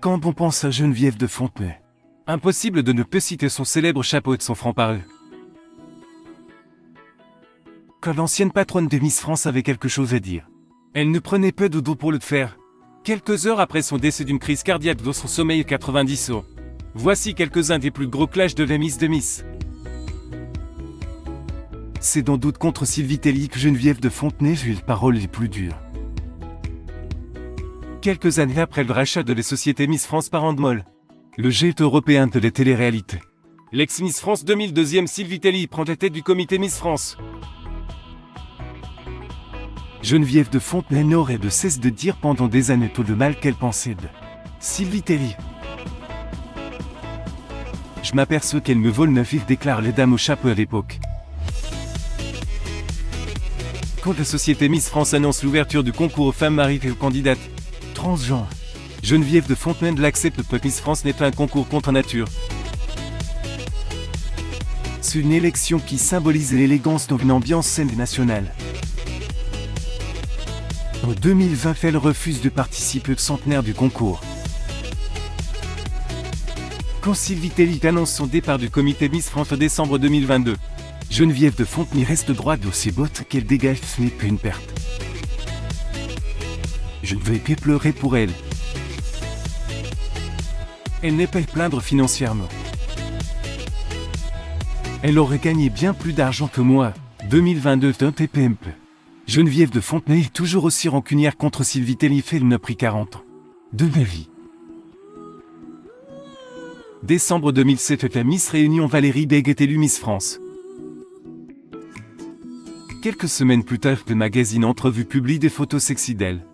quand on pense à Geneviève de Fontenay, impossible de ne pas citer son célèbre chapeau et de son franc-parler. Quand l'ancienne patronne de Miss France avait quelque chose à dire, elle ne prenait pas de dos pour le faire. Quelques heures après son décès d'une crise cardiaque dans son sommeil 90 ans. Voici quelques-uns des plus gros clashs de la Miss de Miss. C'est dans Doute contre Sylvie Tellier que Geneviève de Fontenay eut les paroles les plus dures. Quelques années après le rachat de la société Miss France par Endemol, le géant européen de la télé-réalité, l'ex-Miss France 2002e Sylvie Tellier prend la tête du comité Miss France. Geneviève de Fontenay n'aurait de cesse de dire pendant des années tout le mal qu'elle pensait de Sylvie Tellier. Je m'aperçois qu'elle me vole 9 vifs, déclare les dames au chapeau à l'époque. Quand la société Miss France annonce l'ouverture du concours aux femmes mariées et aux candidates transgenres, Geneviève de Fontenay l'accepte pas. Miss France n'est pas un concours contre nature. C'est une élection qui symbolise l'élégance dans une ambiance saine et nationale. En 2020, elle refuse de participer au centenaire du concours. Quand Sylvie Tellier annonce son départ du comité Miss France en décembre 2022, Geneviève de Fontenay reste droite dans ses bottes qu'elle dégage, ce n'est pas une perte. Je ne vais pas pleurer pour elle. Elle n'est pas à plaindre financièrement. Elle aurait gagné bien plus d'argent que moi, 2022 d'un TPMP. Geneviève de Fontenay est toujours aussi rancunière contre Sylvie Tellier, elle n'a pris 40 ans de ma vie. Décembre 2007, la Miss Réunion Valérie Bègue est élue Miss France. Quelques semaines plus tard, le magazine Entrevue publie des photos sexy d'elle.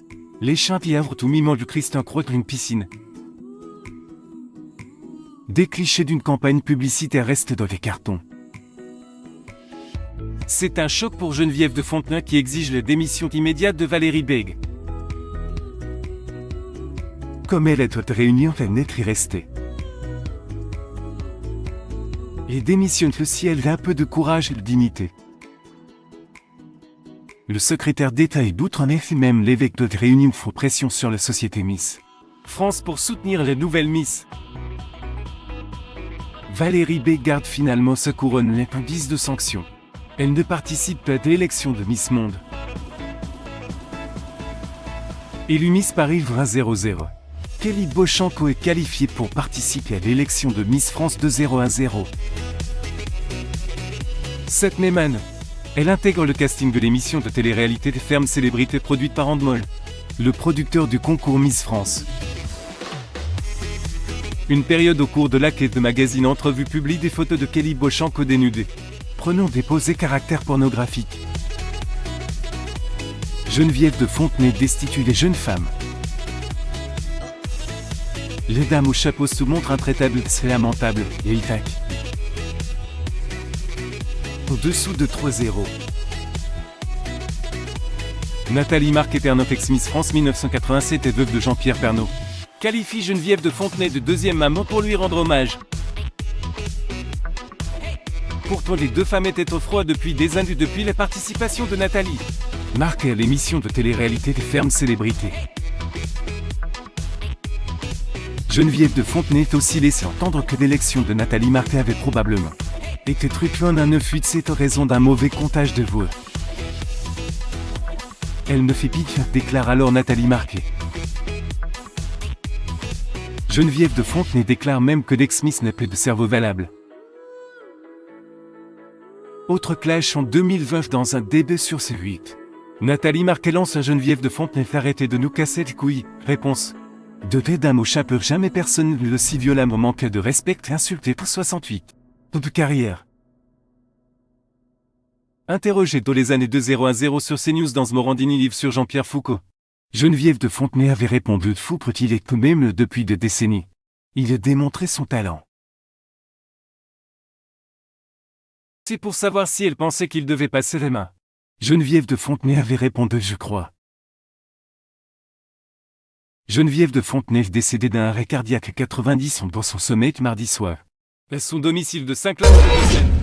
Les chiens pièvres tout mimant du Christian Croix dans une piscine. Des clichés d'une campagne publicitaire restent dans les cartons. C'est un choc pour Geneviève de Fontenay qui exige la démission immédiate de Valérie Bègue. Comme elle est à Réunion, elle n'est y restée. Et démissionne si elle a un peu de courage et de dignité. Le secrétaire d'État et d'outre-mer, même l'évêque de Réunion, font pression sur la société Miss France pour soutenir les nouvelles Miss. Valérie Bègue garde finalement sa couronne en guise de sanction. Elle ne participe pas à l'élection de Miss Monde. Élue Miss Paris 2000. Kelly Beauchamp est qualifiée pour participer à l'élection de Miss France 2010. Cette même année, elle intègre le casting de l'émission de télé-réalité des fermes célébrités produite par Endemol, le producteur du concours Miss France. Une période au cours de laquelle le magazine Entrevue publie des photos de Kelly Beauchamp dénudée, prenant des poses et caractères pornographiques. Geneviève de Fontenay destitue les jeunes femmes. Les dames au chapeau se montrent intraitables, c'est lamentable, et Isaac. Au-dessous de 3-0. Nathalie Marc Pernaut, ex-Miss France 1987 et veuve de Jean-Pierre Pernaut, qualifie Geneviève de Fontenay de deuxième maman pour lui rendre hommage. Pourtant les deux femmes étaient au froid depuis des années, depuis la participation de Nathalie Marc à l'émission de télé-réalité des fermes célébrités. Geneviève de Fontenay est aussi laissé entendre que l'élection de Nathalie Marc avait probablement été truquée d'un 9-8 en raison d'un mauvais comptage de voix. Elle me fait pique, déclare alors Nathalie Marquet. Geneviève de Fontenay déclare même que l'ex-Miss n'a plus de cerveau valable. Autre clash en 2020 dans un débat sur C8. Nathalie Marquet lance à Geneviève de Fontenay: arrêtez de nous casser les couilles. Réponse: de tes dames au chapeau, jamais personne ne le si violemment manqué de respect et insulté pour 68 de carrière. Interrogé dans les années 2010 sur CNews dans Morandini livre sur Jean-Pierre Foucault, Geneviève de Fontenay avait répondu: fou peut-il être même depuis des décennies. Il a démontré son talent. C'est pour savoir si elle pensait qu'il devait passer les mains. Geneviève de Fontenay avait répondu: je crois. Geneviève de Fontenay décédée d'un arrêt cardiaque à 90 ans dans son sommeil mardi soir, à son domicile de Saint-Claude-de-Seine.